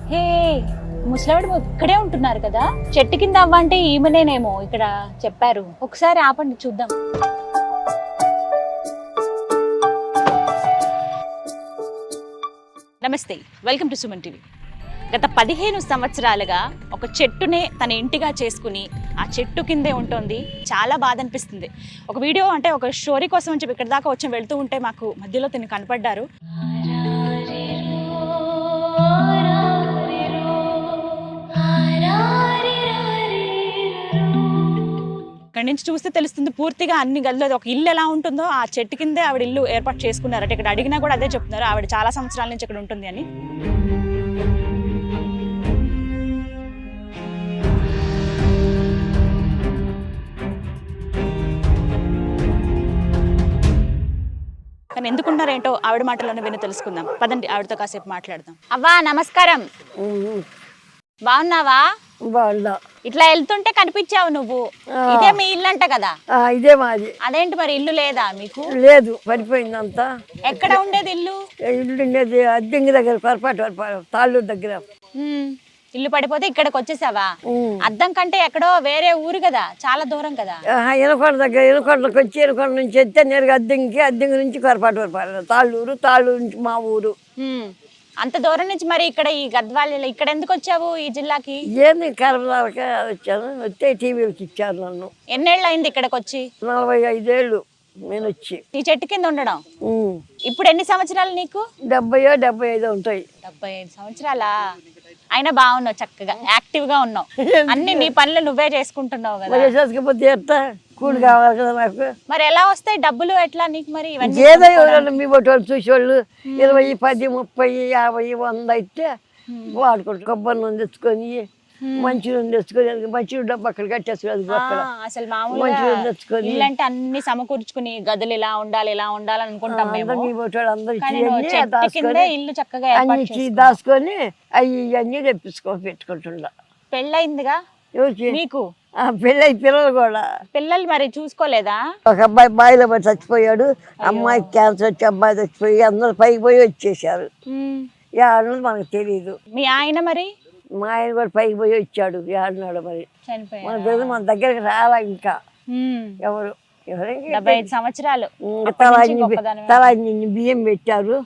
హే, ముసలావిడ ఇక్కడే ఉంటున్నారు కదా, చెట్టు కింద అవ్వ అంటే ఈమెనేనేమో ఇక్కడ చెప్పారు. ఒకసారి ఆపండి చూద్దాం. నమస్తే, వెల్కమ్ టు సుమన్ టీవీ. గత 15 సంవత్సరాలుగా ఒక చెట్టునే తన ఇంటిగా చేసుకుని ఆ చెట్టు కిందే ఉంటుంది. చాలా బాధ అనిపిస్తుంది. ఒక వీడియో అంటే ఒక స్టోరీ కోసం అని చెప్పి ఇక్కడ దాకా వచ్చి వెళ్తూ ఉంటే మాకు మధ్యలో తిని కనపడ్డారు. ఇక్కడ నుంచి చూస్తే తెలుస్తుంది పూర్తిగా అన్ని గదిలో ఒక ఇల్లు ఎలా ఉంటుందో ఆ చెట్టు కిందే ఆవిడ ఇల్లు ఏర్పాటు చేసుకున్నారట. ఇక్కడ అడిగినా కూడా అదే చెప్తున్నారు, ఆవిడ చాలా సంవత్సరాల నుంచి ఇక్కడ ఉంటుంది అని. కానీ ఎందుకున్నారేంటో ఆవిడ మాటలోనే విని తెలుసుకుందాం. పదండి, ఆవిడతో కాసేపు మాట్లాడదాం. అవ్వా నమస్కారం, బాగున్నావా? బాగున్నా. ఇట్లా వెళ్తుంటే కనిపించావు నువ్వు. ఇదే మీ ఇల్లు అంట కదా? ఇదే మాది. అదేంటి మరి ఇల్లు లేదా మీకు? లేదు, పడిపోయిందంతా. ఎక్కడ ఉండేది ఇల్లు? ఇల్లు ఉండేది అద్దెంగి దగ్గర, పొరపాటు తాళ్ళూరు దగ్గర. ఇల్లు పడిపోతే ఇక్కడికి వచ్చేసావా? అద్దం కంటే ఎక్కడో వేరే ఊరు కదా, చాలా దూరం కదా. ఎనకొండ దగ్గర, ఎనకొండకి వచ్చి ఎనకొండ నుంచి ఎత్తే నేరుగా అద్దెంగి నుంచి పొరపాటు తాళ్ళూరు నుంచి మా ఊరు. అంత దూరం నుంచి మరి ఇక్కడ ఈ గద్వాల ఇక్కడ ఎందుకు వచ్చావు ఈ జిల్లాకి? ఏంది కర్మదాక వచ్చాను, వస్తే టీవీకి ఇచ్చారు నన్ను. ఎన్నేళ్ళు అయింది ఇక్కడికి వచ్చి? 45 ఏళ్ళు నేను వచ్చి ఈ చెట్టు కింద ఉండడం. ఇప్పుడు ఎన్ని సంవత్సరాలు నీకు? 70-75 ఉంటాయి. 75 సంవత్సరాలా? అయినా బాగున్నావు, చక్కగా యాక్టివ్ గా ఉన్నావు. అన్ని నీ పనులు నువ్వే చేసుకుంటున్నావు కదా. చేసుకోకపోతే ఎట్లా? కూలి కావాలి కదా నాకు. మరి ఎలా వస్తాయి డబ్బులు ఎట్లా నీకు? మరి ఏదో ఎవరు మీ బొట్టు చూసేవాళ్ళు 20, 10, 30, 50, 100 అయితే వాడుకుంటారు. కొబ్బరి నూనె తెచ్చుకొని, మంచి నూనె తెచ్చుకొని, మంచి డబ్బు అక్కడ కట్టేసుకోవాలి. అసలు మామూలుగా తెచ్చుకొని ఇల్లంటే అన్ని సమకూర్చుకుని గదులు ఇలా ఉండాలి ఇలా ఉండాలి అనుకుంటాం మేము. మీ బొట్టు అందరూ ఇల్లు చక్కగా అన్ని దాచుకొని అన్ని తెప్పించుకొని పెట్టుకుంటుండ. పెళ్ళయిందిగా మీకు? పెళ్ళి పిల్లలు కూడా. పిల్లలు మరి చూసుకోలేదా? ఒక అబ్బాయి బావిలో పడి చచ్చిపోయాడు, అమ్మాయికి క్యాన్సర్ వచ్చి అబ్బాయి చచ్చిపోయి అందరూ పైకి పోయి వచ్చేసారు. ఏడన్నది మనకు తెలియదు. మీ ఆయన మరి? మా ఆయన కూడా పైకి పోయి వచ్చాడు. ఏడన్నాడు మరి మన దగ్గరికి రాలా ఇంకా ఎవరు. 75 సంవత్సరాలు. తలా బియ్యం పెట్టారు,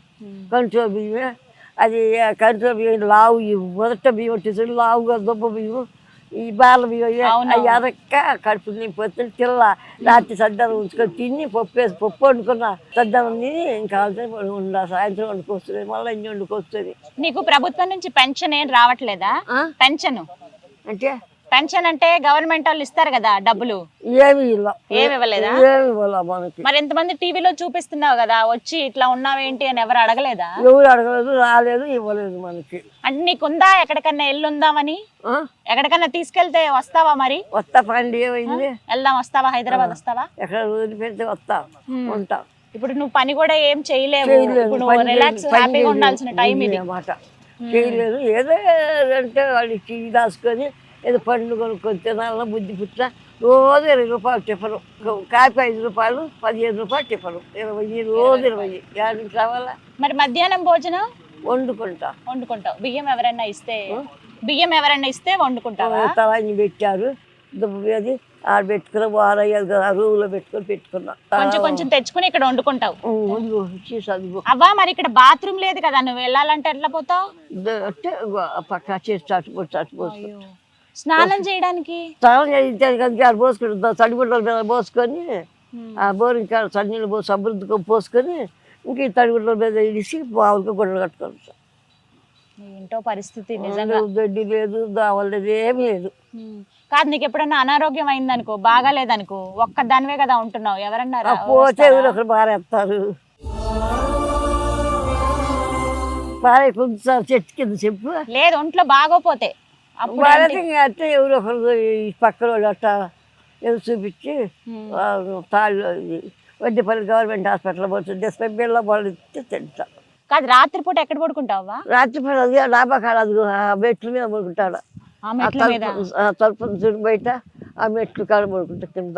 కంట్రోల్ బియ్యం. అది కంట్రోల్ బియ్యం లావు, మొదట బియ్యం వచ్చేసరికి లావుగా దుబ్బ బియ్యం. ఈ బాల బియ్యం అవి అరక్క కడుపు నిండిపోతే తిల్ల రాత్రి సద్దనం ఉంచుకొని తిని పప్పు వండుకున్న సద్దనం తిని ఇంకా సాయంత్రం వండుకొస్తుంది, మళ్ళీ ఇంటి వండుకొస్తుంది. నీకు ప్రభుత్వం నుంచి పెన్షన్ ఏం రావట్లేదా? పెన్షన్ అంటే పెన్షన్ అంటే గవర్నమెంట్ వాళ్ళు ఇస్తారు కదా డబ్బులు, ఏమి ఇవ్వలేదా? మనకి మరి ఎంతమంది టీవీలో చూపిస్తున్నావు కదా, వచ్చి ఇట్లా ఉన్నావేంటి అని ఎవరు అడగలేదా? ఎవరు అడగలేదు, రాలేదు, ఇవ్వలేదు మనకి. అంటే నీకుందా ఎక్కడికన్నా ఎల్లుందామని? ఎక్కడికన్నా తీసుకెళ్తే వస్తావా? మరి వస్తా, పండి ఏమైంది వెళ్దాం. వస్తావా? హైదరాబాద్ వస్తావా? ఎక్కడ వదిలిపెడితే వస్తా, ఉంటా. ఇప్పుడు నువ్వు పని కూడా ఏం చేయలేవు, రిలాక్స్ హ్యాపీగా ఉండాల్సిన టైం ఇది అన్నమాట. చేయలేదు. ఏదో అంటే వాళ్ళకి దాచుకొని ఏదో పండ్లు కొనుక్కొని తినాలన్నా బుద్ధి పుట్టిన. రోజు 20 రూపాయలు టిఫను, కాఫీ 5 రూపాయలు, 15 రూపాయలు టిఫను, 20 రోజు 20. యాడికి కావాలా? మరి మధ్యాహ్నం భోజనం వండుకుంటావు? బియ్యం ఎవరైనా ఇస్తే వండుకుంటావా? తలాన్ని పెట్టారు, దుబ్బది ఆడ పెట్టుకున్నా, వారయ్యారు కదా, రూమ్లో పెట్టుకున్నా. కొంచెం తెచ్చుకుని ఇక్కడ వండుకుంటావు. అవ్వా మరి ఇక్కడ బాత్రూమ్ లేదు కదా, నువ్వు వెళ్ళాలంటే ఎట్లా పోతావు? అంటే పక్క చేసి స్నానం చేయడానికి పోసుకుంటాం. తడిగుడ్డల మీద పోసుకొని, ఆ బోరింగ్ చన్నీళ్ళు పోసి అభివృద్ధికి పోసుకొని, ఇంక తడిగుడ్డల మీద ఇడిసి బావులకి గుడ్డలు కట్టుకోవచ్చు. ఏంటో పరిస్థితి నిజంగా. దొడ్డి లేదు, దావలు లేదు, ఏమి లేదు. కాదు, నీకు ఎప్పుడన్నా అనారోగ్యం అయిందనుకో, బాగాలేదనుకో, ఒక్క దానివే కదా ఉంటున్నావు, ఎవరన్నా పోతే ఒకరు బారేస్తారు. బాగా కొంచెం చెట్టు కింద చెప్పు. లేదు, ఒంట్లో బాగోపోతే అంటే ఎవరు ఒకరు పక్కన వాళ్ళు అట్టా ఎవరు చూపించి తాళ్ళు వడ్డీపల్లి గవర్నమెంట్ హాస్పిటల్ పోతుంది, బిళ్ళ వాళ్ళు ఇస్తే తింటా. కాదు, రాత్రిపూట ఎక్కడ పడుకుంటావా? రాత్రిపూట అది డాబా కాడ, అది మెట్ల మీద పడుకుంటాడు. తలుపు చూడు బయట, ఆ మెట్లు కాడ పడుకుంటా కింద.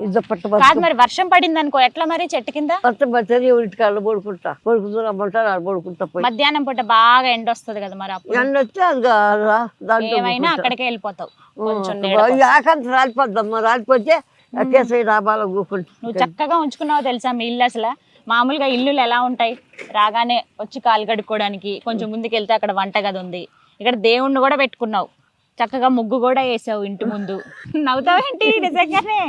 ఇది పట్ట కాదు మరి వర్షం పడింది అనుకో ఎట్లా మరి చెట్టు కింద మొత్తం బచ్చని ఎవరింటి కాళ్ళు పడుకుంటా పడుకుంటూ రమ్మంటారు ఆడ పడుకుంటా పోయి మధ్యాహ్నం పూట బాగా ఎండ వస్తుంది కదా మరి అప్పుడు ఎండ వస్తే అది దాంట్లో ఏమైనా అక్కడికే వెళ్ళిపోతావు కొంచెం ఆకంత రాలిపోద్దమ్మా రాలిపోతే కేసరి డాబాలో కూకుంటా నువ్వు చక్కగా ఉంచుకున్నావు తెలుసా మీ ఇల్లు అసలు మామూలుగా ఇల్లులు ఎలా ఉంటాయి రాగానే వచ్చి కాలు కడుక్కోవడానికి కొంచెం ముందుకు వెళ్తే అక్కడ వంటగది ఉంది ఇక్కడ దేవుణ్ణి కూడా పెట్టుకున్నావు చక్కగా ముగ్గు కూడా వేసావు ఇంటి ముందు నవ్వుతావేంటి నిజంగానే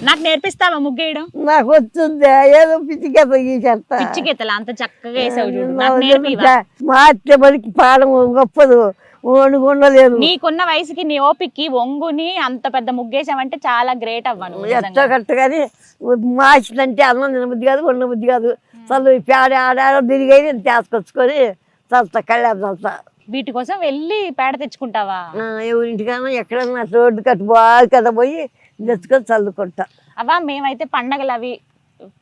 నాకు నేర్పిస్తావా ముగ్గు వేయడం నాకు వస్తుంది ఏదో పిచ్చికేత గీసేస్తా పిచ్చికెత్తలా అంత చక్కగా వేసావు చూడు నాకు నేర్పివా మా అత్తే మనకి పాడం గొప్పదు ఉండలేదు నీకున్న వయసుకి నీ ఓపిక్కి ఒంగుని అంత పెద్ద ముగ్గేసావంటే చాలా గ్రేట్ అవ్వను ఎట్లా కట్ట కానీ మార్చిందంటే అన్నం తినబుద్ధి కాదు ఉండబుద్ధి కాదు చల్లు పేడ ఆడాడ తిరిగి తీసుకొచ్చుకొని చల్తా కళ్యాణ్ చల్తా వీటి కోసం వెళ్ళి పేడ తెచ్చుకుంటావా ఎవరింటికైనా ఎక్కడన్నా రోడ్డు కట్టు బాగా కదా పోయి తెచ్చుకొని చల్లుకుంటా అవా మేమైతే పండగలు అవి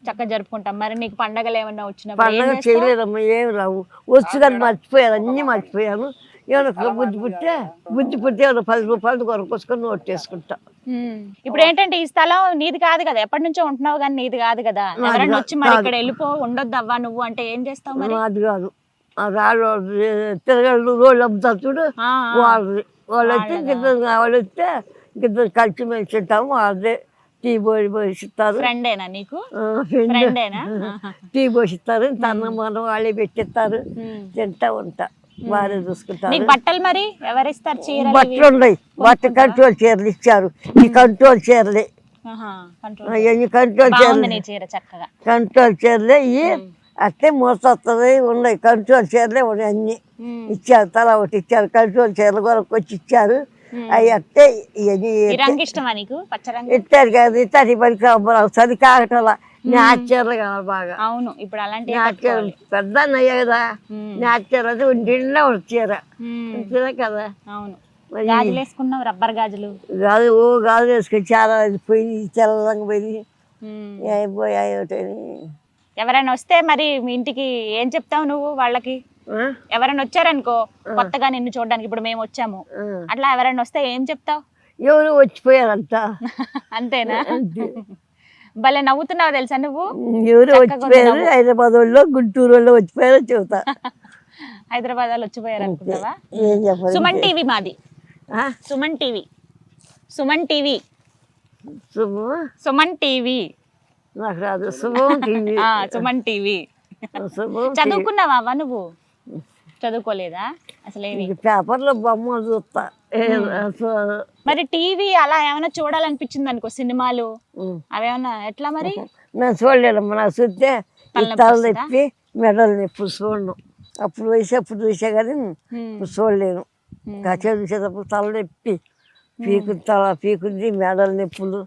చక్కగా జరుపుకుంటాం మరి నీకు పండగలు ఏమన్నా వచ్చినప్పుడు పండగ చేయలేదమ్మా ఏమి రావు వచ్చు కానీ మర్చిపోయాను అన్నీ మర్చిపోయాను ఏమన్నా బుద్ధి పుట్టి ఏమన్నా 10 రూపాయలు కొనుక్కొచ్చుకొని నోట్ చేసుకుంటా ఇప్పుడు ఏంటంటే ఈ స్థలం నీది కాదు కదా ఎప్పటి నుంచో ఉంటున్నావు కానీ నీది కాదు కదా ఎవరైనా వచ్చి మరి ఇక్కడ వెళ్ళిపో ఉండొద్దు అవ్వా నువ్వు అంటే ఏం చేస్తావు మరి అది కాదు రాళ్ళు తిరగళ్ళు రోడ్లు అమ్ముతారు చూడు వాళ్ళది వాళ్ళు వస్తే ఇద్దరు కలిసి మేము తింటాము వాళ్ళదే టీ పోసిస్తారు ఫ్రెండేనా నీకు ఫ్రెండేనా టీ పోసిస్తారు తన మనం వాళ్ళే పెట్టిస్తారు తింటా ఉంటా బాగా చూసుకుంటారు బట్టలు మరి ఎవరిస్తారు చీరలు బట్టలు ఉన్నాయి బట్ట కంట్రోల్ చీరలు ఇచ్చారు ఈ కంట్రోల్ చీరలే కంట్రోల్ చీరలు చక్కగా కంట్రోల్ చీరలే ఇవి అట్టే మోసొస్తుంది ఉన్నాయి కంట్రోల్ చీరలే ఉన్నాయి అన్ని ఇచ్చారు తల ఒకటి ఇచ్చారు కంట్రోల్ చీరలు కొనుక్కొచ్చి ఇచ్చారు అవి అట్టే ఇవన్నీ ఇష్టమా నీకు ఇచ్చారు కదా ఇచ్చారు పనికి చది కాకటంలా నాచర్లు కావాలి బాగా అవును ఇప్పుడు అలాంటి నాచర్లు పెద్ద అయ్యా కదా నాచర్లు అయితే ఒంటిలో చీర కదా అవును గాజులు వేసుకున్నావు రబ్బర్ గాజులు గాజులు వేసుకొని చాలా పోయి తెల్లంగా పోయి అయిపోయాయి ఎవరైనా వస్తే మరి మీ ఇంటికి ఏం చెప్తావు నువ్వు వాళ్ళకి ఎవరైనా వచ్చారనుకో కొత్తగా నిన్ను చూడడానికి ఇప్పుడు మేము వచ్చాము అట్లా ఎవరైనా వస్తే ఏం చెప్తావు ఎవరు వచ్చిపోయారంట అంతేనా భలే నవ్వుతున్నావు తెలుసా నువ్వు ఎవరు వచ్చిపోయారు హైదరాబాద్ వాళ్ళు గుంటూరు వాళ్ళు వచ్చిపోయారో చెబుతా హైదరాబాద్ వాళ్ళు వచ్చిపోయారు అనుకుంటావా సుమన్ టీవీ మాది Suman TV Suman TV Suman TV నాకు రాదు సుమన్ టీవీ సుమన్ టీవీ చదువుకున్నావా నువ్వు చదువుకోలేదా అసలు పేపర్లో బొమ్మలు చూస్తా మరి టీవీ అలా ఏమైనా చూడాలనిపించింది అనుకో సినిమాలు అవేమన్నా ఎట్లా మరి నేను చూడలేదమ్మా నాకు చూస్తే తల నొప్పి మెడలు నొప్పి చూడను అప్పుడు చూసే కానీ చూడలేను కచ్చే చూసేటప్పుడు తల నొప్పి పీకుంది మెడలు నొప్పులు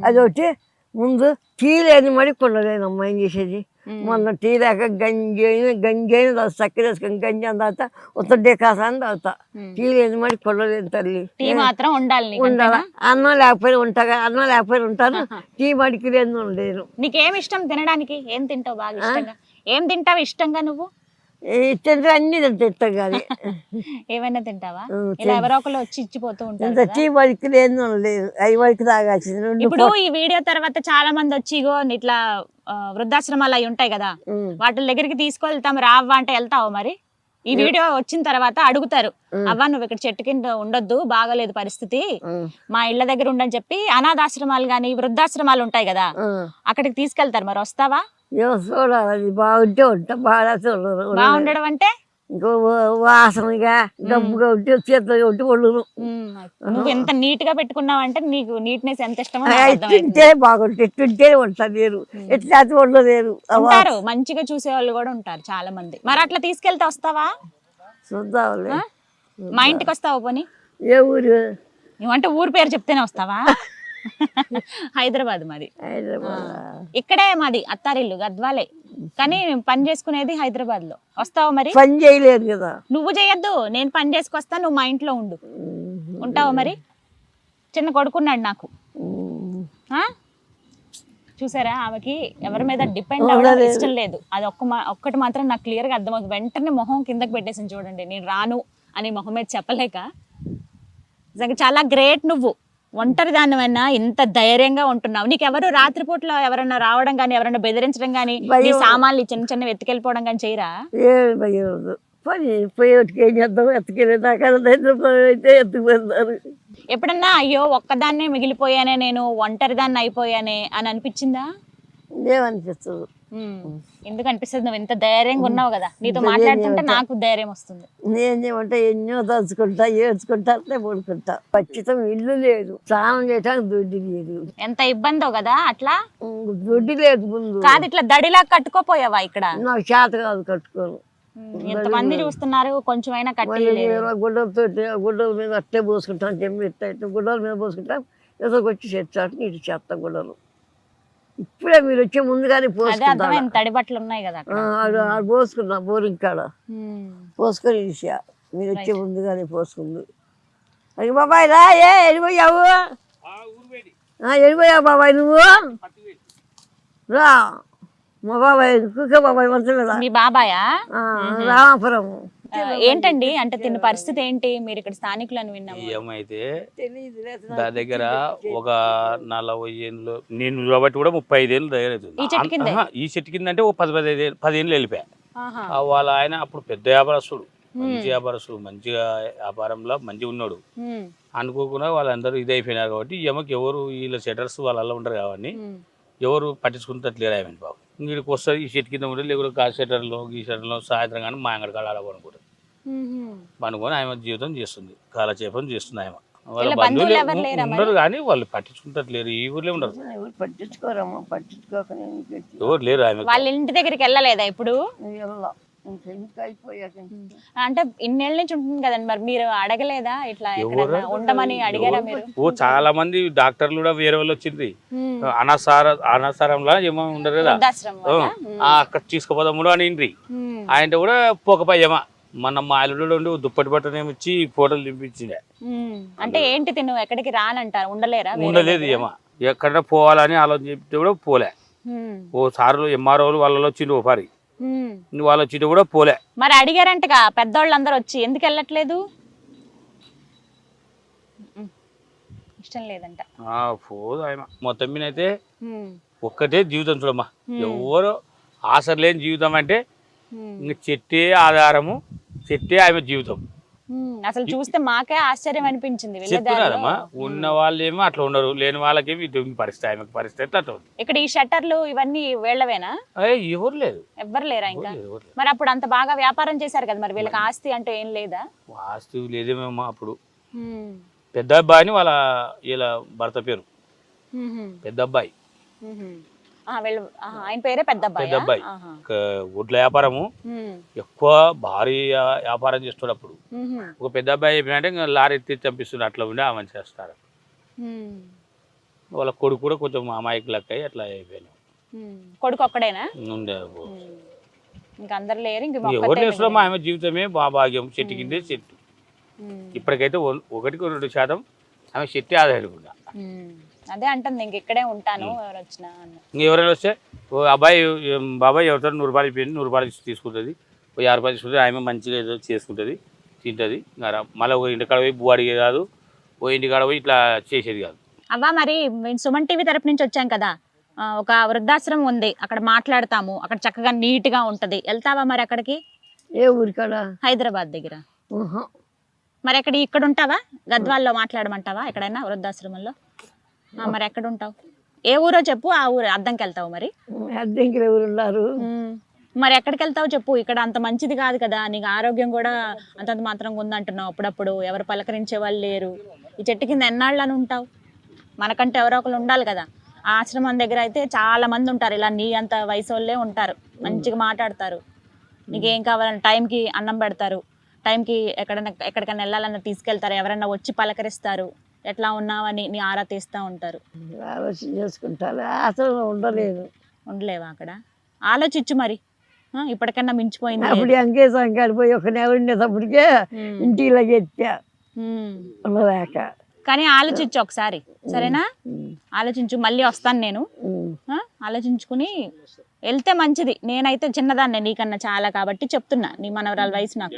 అదొకటి ముందు టీ లేని మడి కొనలేనమ్మా ఏం చేసేది మొన్న టీ లేక గంజైన చక్కెర వేసుకొని గంజి అని తాగుతా ఉత్తడే కాసాన్ని తాగుతా టీ లేని మడి కొనలేను తల్లి టీ మాత్రం ఉండాలి ఉండాలా అన్నం లేకపోయినా ఉంటాగా అన్నం లేకపోయినా ఉంటాను టీ మడికి లేని ఉండలేను నీకేం ఇష్టం తినడానికి ఏం తింటావు బాగా ఇష్టంగా ఏం తింటావు ఇష్టంగా నువ్వు ఇష్టంగా అన్ని తింటాం కానీ ఏమైనా తింటావా ఇలా ఎవరో ఒకరు వచ్చి ఇచ్చిపోతూ ఉంటారు టీ మడికి లేని లేదు 5 వరకు తాగాల్సింది ఇప్పుడు ఈ వీడియో తర్వాత చాలా మంది వచ్చి ఇగో ఇట్లా వృద్ధాశ్రమాలు అవి ఉంటాయి కదా వాటి దగ్గరికి తీసుకెళ్తాం రావా అంటే వెళ్తావు మరి ఈ వీడియో వచ్చిన తర్వాత అడుగుతారు అవ్వ నువ్వు ఇక్కడ చెట్టు కింద ఉండొద్దు బాగలేదు పరిస్థితి మా ఇళ్ల దగ్గర ఉండని చెప్పి అనాథాశ్రమాలు గాని వృద్ధాశ్రమాలు ఉంటాయి కదా అక్కడికి తీసుకెళ్తారు మరి వస్తావా చూడాలి బాగుంటే ఉంటా బాగా చూడరు బాగుండడం అంటే ఇంకో వాసనగా గమ్ముగా ఉంటే చేతులుగా ఉంటే వండును నువ్వు ఎంత నీట్ గా పెట్టుకున్నావు అంటే నీకు నీట్నెస్ ఎంత ఇష్టమో తింటే బాగుంటుంది ఎట్టుంటే ఉంటారు లేరు ఎట్లా వండలేరు ఉంటారు మంచిగా చూసే వాళ్ళు కూడా ఉంటారు చాలా మంది మరి అట్లా తీసుకెళ్తే వస్తావా చూద్దాంలే మా ఇంటికి వస్తావా పోనీ ఏ ఊరు నువ్వంటే ఊరు పేరు చెప్తేనే వస్తావా హైదరాబాద్ మాది ఇక్కడే మాది అత్తారిల్లు గద్వాలే కానీ పని చేసుకునేది హైదరాబాద్ లో వస్తావు మరి పని చేయలేదు కదా నువ్వు చేయొద్దు నేను పని చేసుకొస్తా నువ్వు మా ఇంట్లో ఉండు ఉంటావు మరి చిన్న కొడుకున్నాడు నాకు చూసారా ఆమెకి ఎవరి మీద డిపెండ్ అవ్వడం ఇష్టం లేదు అది ఒక్కటి మాత్రం నాకు క్లియర్ గా అర్థమవుతుంది వెంటనే మొహం కిందకి పెట్టేసి చూడండి నేను రాను అని మొహం మీద చెప్పలేక నిజంగా చాలా గ్రేట్ నువ్వు ఒంటరి దానివైనా ఇంత ధైర్యంగా ఉంటున్నావు. నీకు ఎవరు రాత్రిపూట్ల ఎవరైనా రావడం కానీ ఎవరైనా బెదిరించడం కానీ నీ సామాన్లు చిన్న చిన్న ఎత్తుకెళ్ళిపోవడం కానీ చేయరా? ఏం భయం ఉండదు. పని పోయేటికి ఏం చేద్దాం, ఎత్తుకెళ్ళి నాకు అయితే ఎత్తుకుపోతారు. ఎప్పుడన్నా అయ్యో ఒక్కదాన్నే మిగిలిపోయానే, నేను ఒంటరి దాన్ని అయిపోయానే అని అనిపించిందా? ఏమనిపిస్తుంది. ఎందుకు అనిపిస్తుంది? నువ్వు ఇంత ధైర్యంగా ఉన్నావు కదా, నీతో మాట్లాడుతుంటే నాకు ధైర్యం వస్తుంది. నేనేమంటే ఎన్నో తలుచుకుంటా, ఏడ్చుకుంటా, అట్లే పడుకుంటా. ఖచ్చితం ఇల్లు లేదు, స్నానం చేయడానికి దొడ్డి లేదు. ఎంత ఇబ్బందో కదా అట్లా. దొడ్డి లేదు ముందు. కాదు ఇట్లా దడిలా కట్టుకోపోయావా ఇక్కడ? నాకు చేత కాదు కట్టుకోను. ఎంతమంది చూస్తున్నారు, కొంచెమైనా కట్టి. గుడ్డల మీద అట్లే పోసుకుంటాం, చెమ్మి గుడ్డల మీద పోసుకుంటాం. ఎదురుకొచ్చి చేస్తాను, నీటి చేస్తాం గుడ్డలు. ఇప్పుడే మీరు వచ్చే ముందుగానే పోసుకుంటాం. తడి బట్టలు ఉన్నాయి కదా పోసుకున్నా, బోరింగ్ కాడ పోసుకొని తీసా. మీరు వచ్చే ముందుగానే పోసుకుంది. అది బాబాయ్ రా, వెళ్ళిపోయావు, వెళ్ళిపోయావు బాబాయ్ నువ్వు రా. మా బాబాయ్ కుక్క బాబాయ్ మంచిగా. మీ బాబాయా? రామాపురం. ఏంటండి అంటే తిన్న పరిస్థితి ఏంటి? మీరు ఇక్కడ స్థానికులు అని విన్నాము. ఏమైతే దాని దగ్గర ఒక 40 ఏళ్ళు, నేను కాబట్టి కూడా 35 ఏళ్ళు దగ్గర అవుతుంది. ఈ చెట్టు కింద అంటే ఓ 10 ఏళ్ళు వెళ్ళిపోయా. వాళ్ళ ఆయన అప్పుడు పెద్ద వ్యాపారస్తుడు, మంచి వ్యాపారస్తుడు, మంచిగా వ్యాపారంలో మంచిగా ఉన్నాడు. అనుకోకుండా వాళ్ళందరూ ఇది అయిపోయినారు కాబట్టి ఏమకి ఎవరు వీళ్ళ షెటర్స్ వాళ్ళ ఉండరు కాబట్టి ఎవరు పట్టించుకుంటట్లేరు. ఆయన బాబు ఇంటికి వస్తుంది, ఈ చెట్టు కింద ఉంటుంది, లేకపోతే కా షెటర్లో ఈ షెటర్లో సాయంత్రం కానీ మా అంగడి కాడ ఆడబడుకుంటుంది. పనుకొని ఆమె జీవితం చేస్తుంది, కాలక్షేపం చేస్తుంది. ఆమె వాళ్ళ బంధువులు ఉండరు కానీ వాళ్ళు పట్టించుకుంటట్లేరు. ఈ ఊర్లో ఉండరు, పట్టించుకోరమ్మా, పట్టించుకోకనే ఎవరు లేరు. ఆమె వాళ్ళ ఇంటి దగ్గరికి వెళ్ళలేదా ఇప్పుడు? అంటే ఇన్నేళ్ళ నుంచి ఉంటుంది కదండి, మరి మీరు అడగలేదా ఇట్లా ఉండమని? అడిగారా మీరు? ఓ చాలా మంది డాక్టర్లు కూడా వేరే వాళ్ళు వచ్చింది. అనాసారంలో ఏమో ఉండరు కదా, అక్కడ తీసుకుపోదాము అని ఇండ్రి. ఆయన కూడా పోకపోయామా. మన మా అల్లుడు ఉండి దుప్పటి బట్టనేమిచ్చి ఫోటోలు దింపించిండే. అంటే ఏంటి తిను ఎక్కడికి రానంటారు, ఉండలేరా? ఉండలేదు. ఏమా ఎక్కడ పోవాలని ఆలోచన చెప్తే కూడా పోలే. ఓ సార్లు ఎంఆర్ఓలు వాళ్ళలో వచ్చిండు, ఓ పారి వాళ్ళ వచ్చిండు కూడా పోలే. మరి అడిగారంటగా పెద్దోళ్ళందరూ వచ్చి, ఎందుకు వెళ్ళట్లేదు? ఇష్టం లేదంట. పోదు ఆయన. మొత్తం మీద అయితే ఒక్కటే జీవితం చూడమ్మా, ఎవరు ఆసర లేని జీవితం అంటే చెట్టే ఆధారము, చెట్టే ఆమె జీవితం. అసలు చూస్తే మాకే ఆశ్చర్యం అనిపించింది. చెప్తున్నారమ్మా, ఉన్న వాళ్ళేమో అట్లా ఉండరు, లేని వాళ్ళకేమో ఇటు పరిస్థితి, ఆమె పరిస్థితి అట్లా ఉంది. ఇక్కడ ఈ షట్టర్లు ఇవన్నీ వీళ్ళవేనా? ఎవరు లేదు, ఎవ్వరు లేరా ఇంకా? మరి అప్పుడు అంత బాగా వ్యాపారం చేశారు కదా, మరి వీళ్ళకి ఆస్తి అంటే ఏం లేదా? ఆస్తి లేదేమో. అప్పుడు పెద్ద అబ్బాయిని వాళ్ళ వీళ్ళ భర్త పేరు పెద్ద అబ్బాయి. ఆయన పేరే పెద్ద అబ్బాయి. ఒడ్ల వ్యాపారము ఎక్కువ భారీ వ్యాపారం చేస్తాడు. అప్పుడు ఒక పెద్ద అబ్బాయి చెప్పినట్టే లారీ ఎత్తి చంపిస్తుండే, అట్లా ఉండి ఆమె చేస్తారు. వాళ్ళ కొడుకు కూడా కొంచెం అమాయకు లెక్క అట్లా అయిపోయాను. కొడుకు ఒక్కడేనా ఉండే? ఇంకా అందరు లేరు. ఎవరు చేస్తున్నామో ఆమె జీవితమే భాగ్యం. చెట్టు కిందే చెట్టు. ఇప్పటికైతే 1-2% ఆమె చెట్టు ఆధారపడకుండా. అదే అంటుంది, ఇంక ఇక్కడే ఉంటాను ఎవరు వచ్చినా. ఎవరైనా వస్తే అబ్బాయి బాబాయ్ ఎవరితో 100 రూపాయలు అయిపోయింది, 100 రూపాయలు తీసుకుంటుంది, 50 రూపాయలు తీసుకుంటుంది. ఆమె మంచిగా ఏదో చేసుకుంటుంది, తింటుంది. మళ్ళీ ఓ ఇంటికాడ పోయి బువ్వ అడిగేది కాదు, ఓ ఇంటికాడ పోయి ఇట్లా చేసేది కాదు. అవ్వా మరి మేము సుమన్ టీవీ తరపు నుంచి వచ్చాం కదా, ఒక వృద్ధాశ్రమం ఉంది, అక్కడ మాట్లాడతాము, అక్కడ చక్కగా నీట్గా ఉంటుంది. వెళ్తావా మరి అక్కడికి? ఏ ఊరికాడ? హైదరాబాద్ దగ్గర. మరి ఇక్కడ ఉంటావా? గద్వాల్లో మాట్లాడమంటావా ఎక్కడైనా వృద్ధాశ్రమంలో? మరి ఎక్కడ ఉంటావు? ఏ ఊరో చెప్పు, ఆ ఊరు అద్దంకి వెళ్తావు. మరి అద్దంకి ఎవరు ఉన్నారు? మరి ఎక్కడికి వెళ్తావు చెప్పు. ఇక్కడ అంత మంచిది కాదు కదా, నీకు ఆరోగ్యం కూడా అంతంత మాత్రంగా ఉందంటున్నావు. అప్పుడప్పుడు ఎవరు పలకరించే వాళ్ళు లేరు. ఈ చెట్టు కింద ఎన్నాళ్ళని ఉంటావు? మనకంటే ఎవరో ఒకరు ఉండాలి కదా. ఆ ఆశ్రమం దగ్గర అయితే చాలా మంది ఉంటారు, ఇలా నీ అంత వయసు వాళ్ళే ఉంటారు, మంచిగా మాట్లాడతారు. నీకేం కావాలని టైంకి అన్నం పెడతారు, టైంకి ఎక్కడికైనా వెళ్ళాలన్నా తీసుకెళ్తారు, ఎవరైనా వచ్చి పలకరిస్తారు, ఎట్లా ఉన్నావని నీ ఆరా తీస్తూ ఉంటారు. ఆలోచన చేసుకుంటారు, అసలు ఉండలేదు. ఉండలేవా అక్కడ? ఆలోచించు మరి, ఇప్పటికన్నా మించిపోయింది. అప్పుడు అంకేసం పోయి ఒక నెల ఉండేటప్పటికే ఇంటిలో చెప్పా ఉండలేక. కానీ ఆలోచించు ఒకసారి, సరేనా? ఆలోచించు, మళ్ళీ వస్తాను నేను. ఆలోచించుకుని వెళ్తే మంచిది. నేనైతే చిన్నదాన్నే నీకన్నా చాలా, కాబట్టి చెప్తున్నా, నీ మనవరాల వయసు నాకు.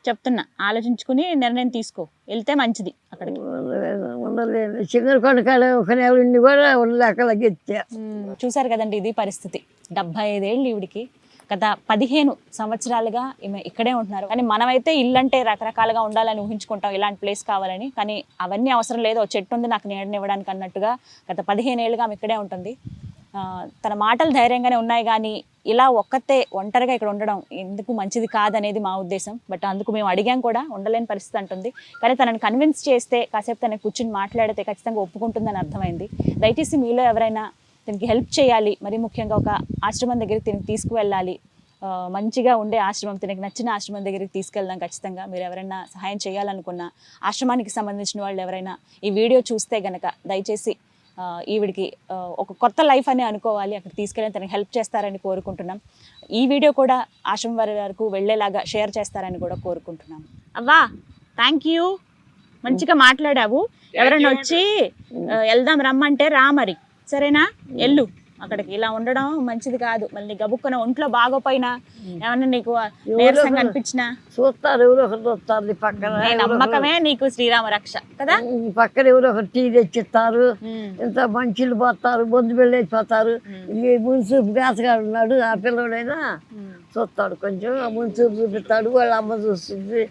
చెప్తున్నా, ఆలోచించుకుని నిర్ణయం తీసుకో, వెళ్తే మంచిది అక్కడికి. ఉండలేదు, చిన్న కొడుకాడ ఒక నెల ఉండి కూడా ఉండలేక గెచ్చా. చూసారు కదండి, ఇది పరిస్థితి. 75 ఏళ్ళు ఈవిడికి. గత 15 సంవత్సరాలుగా ఈమె ఇక్కడే ఉంటున్నారు. కానీ మనమైతే ఇల్లు అంటే రకరకాలుగా ఉండాలని ఊహించుకుంటాం, ఇలాంటి ప్లేస్ కావాలని. కానీ అవన్నీ అవసరం లేదు, చెట్టు ఉంది నాకు నీడనివ్వడానికి అన్నట్టుగా గత 15 ఏళ్ళుగా ఆమె ఇక్కడే ఉంటుంది. తన మాటలు ధైర్యంగానే ఉన్నాయి, కానీ ఇలా ఒంటరిగా ఇక్కడ ఉండడం ఎందుకు మంచిది కాదనేది మా ఉద్దేశం. బట్ అందుకు మేము అడిగాం కూడా, ఉండలేని పరిస్థితి అంటుంది. కానీ తనని కన్విన్స్ చేస్తే, కాసేపు తనని కూర్చుని మాట్లాడితే ఖచ్చితంగా ఒప్పుకుంటుందని అర్థమైంది. దయచేసి మీలో ఎవరైనా తనకి హెల్ప్ చేయాలి, మరి ముఖ్యంగా ఒక ఆశ్రమం దగ్గరికి తినకి తీసుకువెళ్ళాలి, మంచిగా ఉండే ఆశ్రమం, తినకి నచ్చిన ఆశ్రమం దగ్గరికి తీసుకెళ్దాం ఖచ్చితంగా. మీరు ఎవరైనా సహాయం చేయాలనుకున్న, ఆశ్రమానికి సంబంధించిన వాళ్ళు ఎవరైనా ఈ వీడియో చూస్తే గనక దయచేసి ఈవిడికి ఒక కొత్త లైఫ్ అని అనుకోవాలి, అక్కడ తీసుకెళ్ళి తనకి హెల్ప్ చేస్తారని కోరుకుంటున్నాం. ఈ వీడియో కూడా ఆశ్రమం వారి వరకు వెళ్ళేలాగా షేర్ చేస్తారని కూడా కోరుకుంటున్నాం. అవ్వా, థ్యాంక్ యూ, మంచిగా మాట్లాడావు. ఎవరైనా వచ్చి వెళ్దాం రమ్మంటే రా, మరి సరేనా? వెళ్ళు అక్కడికి. ఇలా ఉండడం మంచిది కాదు. మళ్ళీ గబుక్కున ఒంట్లో బాగోపోయినా, ఏమన్నా నీకు నీరసంగా అనిపించినా చూస్తారు, ఎవరో ఒకరు చూస్తారు పక్కన. నమ్మకమే నీకు శ్రీరామ రక్ష కదా. పక్కన ఎవరో ఒకరు టీ తెచ్చిస్తారు, ఇంత మంచిలు పోతారు, బొందు వెళ్ళేసిపోతారు. ఈ మున్సూపు గాసగాడు ఉన్నాడు, ఆ పిల్లడైనా చూస్తాడు, కొంచెం మున్సూపు చూపిస్తాడు, వాళ్ళ అమ్మ చూస్తుంది,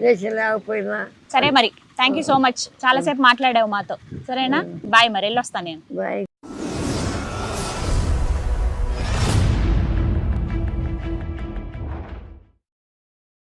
లేచి లేకపోయినా. సరే మరి, థ్యాంక్ యూ సో మచ్, చాలాసేపు మాట్లాడావు మాతో. సరేనా? బాయ్, మరి వెళ్ళొస్తాను నేను. బాయ్.